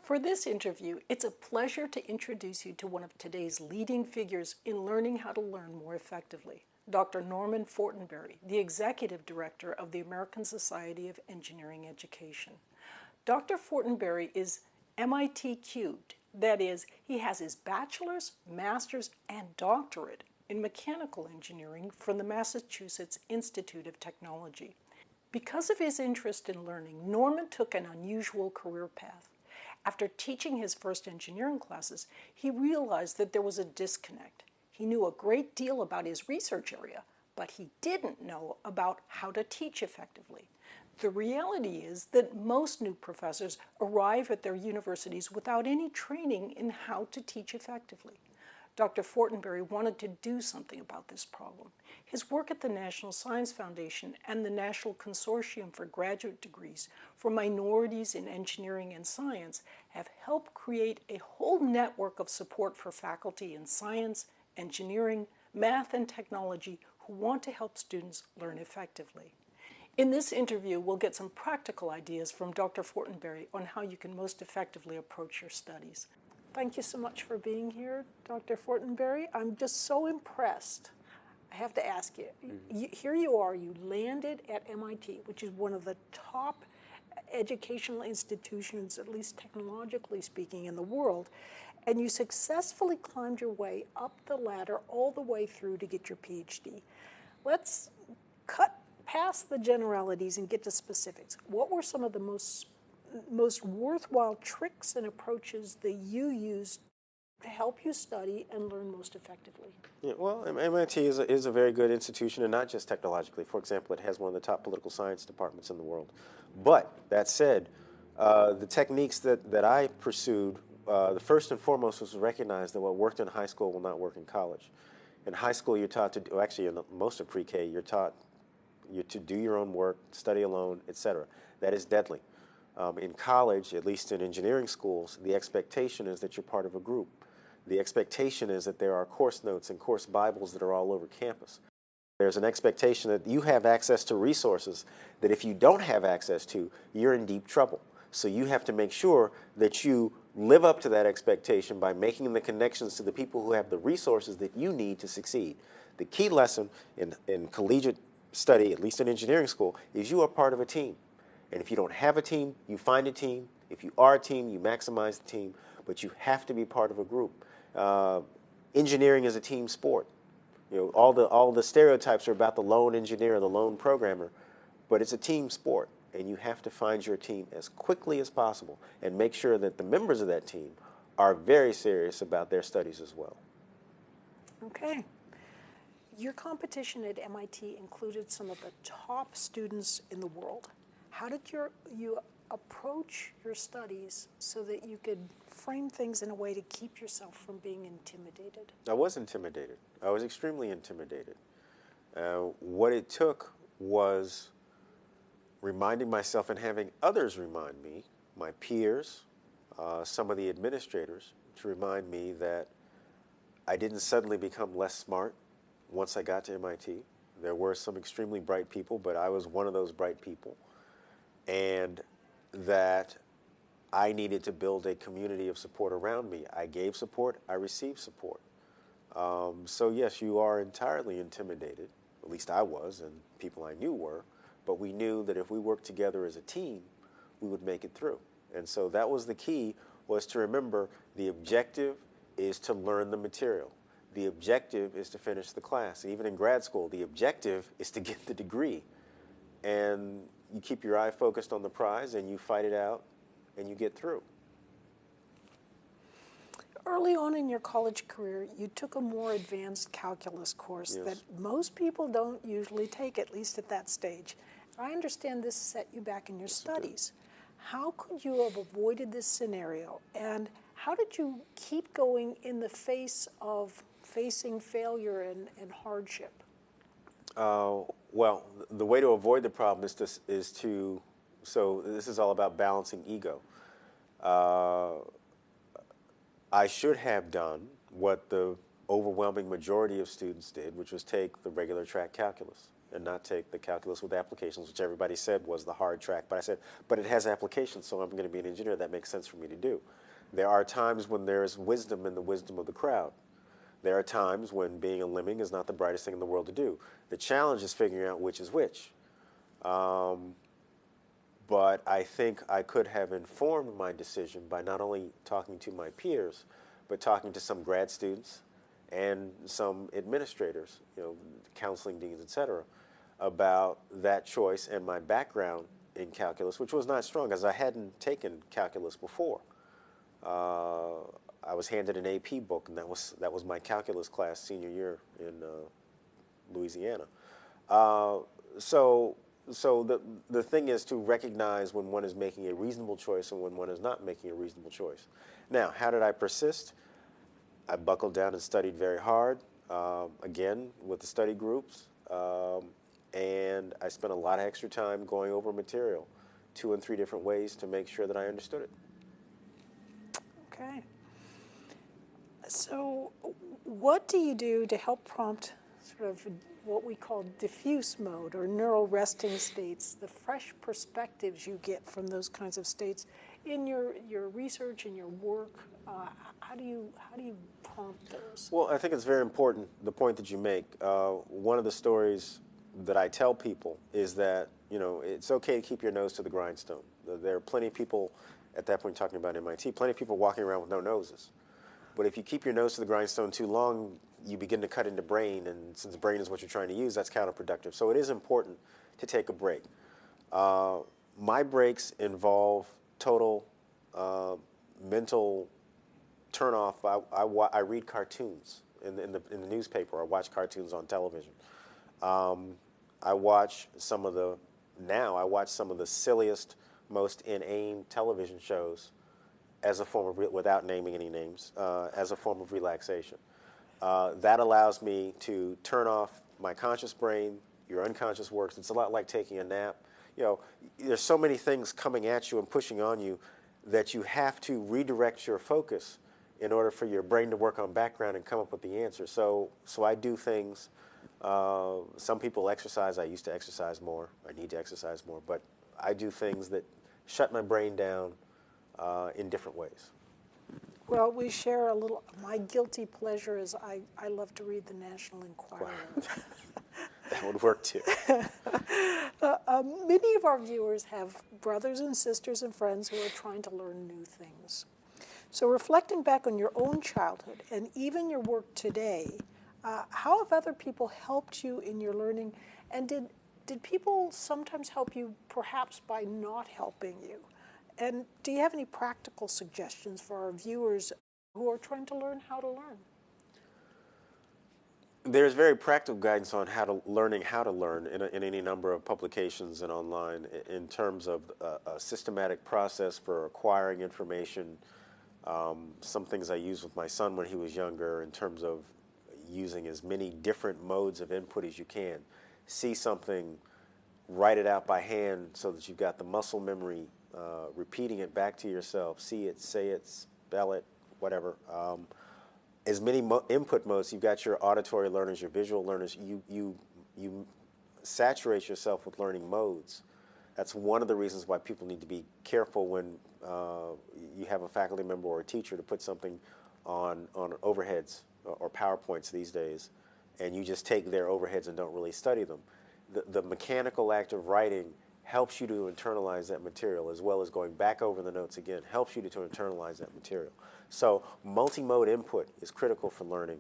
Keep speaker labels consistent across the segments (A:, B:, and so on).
A: For this interview, it's a pleasure to introduce you to one of today's leading figures in learning how to learn more effectively, Dr. Norman Fortenberry, the Executive Director of the American Society of Engineering Education. Dr. Fortenberry is MIT cubed. That is, he has his bachelor's, master's, and doctorate in mechanical engineering from the Massachusetts Institute of Technology. Because of his interest in learning, Norman took an unusual career path. After teaching his first engineering classes, he realized that there was a disconnect. He knew a great deal about his research area, but he didn't know about how to teach effectively. The reality is that most new professors arrive at their universities without any training in how to teach effectively. Dr. Fortenberry wanted to do something about this problem. His work at the National Science Foundation and the National Consortium for Graduate Degrees for Minorities in Engineering and Science have helped create a whole network of support for faculty in science, engineering, math, and technology who want to help students learn effectively. In this interview, we'll get some practical ideas from Dr. Fortenberry on how you can most effectively approach your studies. Thank you so much for being here, Dr. Fortenberry. I'm just so impressed. I have to ask you, here you are, you landed at MIT, which is one of the top educational institutions, at least technologically speaking, in the world, and you successfully climbed your way up the ladder all the way through to get your PhD. Let's cut past the generalities and get to specifics. What were some of the most worthwhile tricks and approaches that you used to help you study and learn most effectively?
B: Yeah, well, MIT is a very good institution, and not just technologically. For example, it has one of the top political science departments in the world. But that said, the techniques that I pursued, the first and foremost was to recognize that what worked in high school will not work in college. In high school, you're taught to do, actually in most of pre-K, you're taught to do your own work, study alone, etc. That is deadly. In college, at least in engineering schools, the expectation is that you're part of a group. The expectation is that there are course notes and course Bibles that are all over campus. There's an expectation that you have access to resources that if you don't have access to, you're in deep trouble. So you have to make sure that you live up to that expectation by making the connections to the people who have the resources that you need to succeed. The key lesson in collegiate study, at least in engineering school, is you are part of a team. And if you don't have a team, you find a team. If you are a team, you maximize the team. But you have to be part of a group. Engineering is a team sport. You know, all the stereotypes are about the lone engineer, the lone programmer, but it's a team sport, and you have to find your team as quickly as possible and make sure that the members of that team are very serious about their studies as well.
A: Okay. Your competition at MIT included some of the top students in the world. How did you approach your studies so that you could frame things in a way to keep yourself from being intimidated?
B: I was intimidated. I was extremely intimidated. What it took was reminding myself and having others remind me, my peers, some of the administrators, to remind me that I didn't suddenly become less smart once I got to MIT. There were some extremely bright people, but I was one of those bright people. And that I needed to build a community of support around me. I gave support, I received support. So yes, you are entirely intimidated, at least I was, and people I knew were, but we knew that if we worked together as a team, we would make it through. And so that was the key, was to remember the objective is to learn the material. The objective is to finish the class. Even in grad school, the objective is to get the degree. And you keep your eye focused on the prize and you fight it out and you get through.
A: Early on in your college career, you took a more advanced calculus course that most people don't usually take, at least at that stage. I understand this set you back in your studies. How could you have avoided this scenario, and how did you keep going in the face of facing failure and hardship?
B: Well, the way to avoid the problem is to, so this is all about balancing ego. I should have done what the overwhelming majority of students did, which was take the regular track calculus. and not take the calculus with applications, which everybody said was the hard track. But I said, but it has applications, so I'm going to be an engineer. That makes sense for me to do. There are times when there is wisdom in the wisdom of the crowd. There are times when being a lemming is not the brightest thing in the world to do. The challenge is figuring out which is which. But I think I could have informed my decision by not only talking to my peers, but talking to some grad students and some administrators, counseling deans, et cetera, about that choice and my background in calculus, which was not strong, as I hadn't taken calculus before. I was handed an AP book, and that was my calculus class senior year in Louisiana. So the thing is to recognize when one is making a reasonable choice and when one is not making a reasonable choice. Now, how did I persist? I buckled down and studied very hard, again, with the study groups, and I spent a lot of extra time going over material 2 and 3 different ways to make sure that I understood it.
A: Okay. So what do you do to help prompt sort of what we call diffuse mode or neural resting states, the fresh perspectives you get from those kinds of states in your research and your work? How do you prompt those?
B: Well, I think it's very important, the point that you make. One of the stories that I tell people is that, it's okay to keep your nose to the grindstone. There are plenty of people, at that point talking about MIT, plenty of people walking around with no noses. But if you keep your nose to the grindstone too long, you begin to cut into brain, and since brain is what you're trying to use, that's counterproductive. So it is important to take a break. My breaks involve total mental turnoff. I read cartoons in the newspaper. I watch cartoons on television. I watch some of the silliest, most inane television shows as a form of, without naming any names, as a form of relaxation. That allows me to turn off my conscious brain. Your unconscious works. It's a lot like taking a nap. There's so many things coming at you and pushing on you that you have to redirect your focus in order for your brain to work on background and come up with the answer. So I do things. Some people exercise. I used to exercise more. I need to exercise more. But I do things that shut my brain down in different ways.
A: Well, we share a little. My guilty pleasure is I love to read the National Enquirer.
B: That would work too.
A: Many of our viewers have brothers and sisters and friends who are trying to learn new things. So reflecting back on your own childhood and even your work today, how have other people helped you in your learning? And did people sometimes help you perhaps by not helping you? And do you have any practical suggestions for our viewers who are trying to learn how to learn?
B: There's very practical guidance on learning how to learn in any number of publications and online in terms of a systematic process for acquiring information. Some things I used with my son when he was younger in terms of using as many different modes of input as you can. See something, write it out by hand so that you've got the muscle memory, repeating it back to yourself. See it, say it, spell it, whatever. As many input modes, you've got your auditory learners, your visual learners. You saturate yourself with learning modes. That's one of the reasons why people need to be careful when you have a faculty member or a teacher to put something on overheads or PowerPoints these days, and you just take their overheads and don't really study them. The mechanical act of writing helps you to internalize that material, as well as going back over the notes again, helps you to internalize that material. So multi-mode input is critical for learning.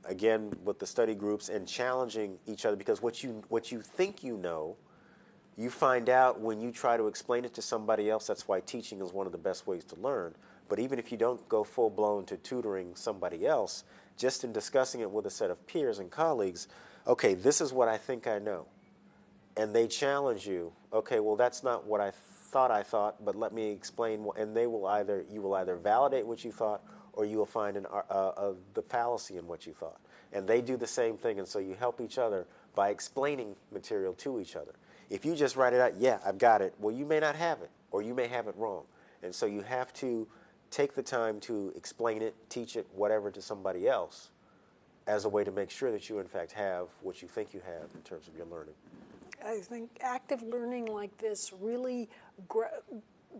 B: Again, with the study groups and challenging each other, because what you think you know, you find out when you try to explain it to somebody else. That's why teaching is one of the best ways to learn. But even if you don't go full-blown to tutoring somebody else, just in discussing it with a set of peers and colleagues, okay, this is what I think I know. And they challenge you, okay, well, that's not what I thought, but let me explain. And you will either validate what you thought, or you will find the fallacy in what you thought. And they do the same thing, and so you help each other by explaining material to each other. If you just write it out, yeah, I've got it, well, you may not have it, or you may have it wrong. And so you have to take the time to explain it, teach it, whatever, to somebody else, as a way to make sure that you, in fact, have what you think you have in terms of your learning.
A: I think active learning like this, really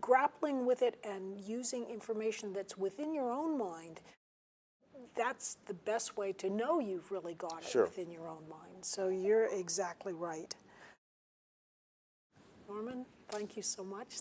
A: grappling with it and using information that's within your own mind, that's the best way to know you've really got it within your own mind. So you're exactly right. Norman, thank you so much.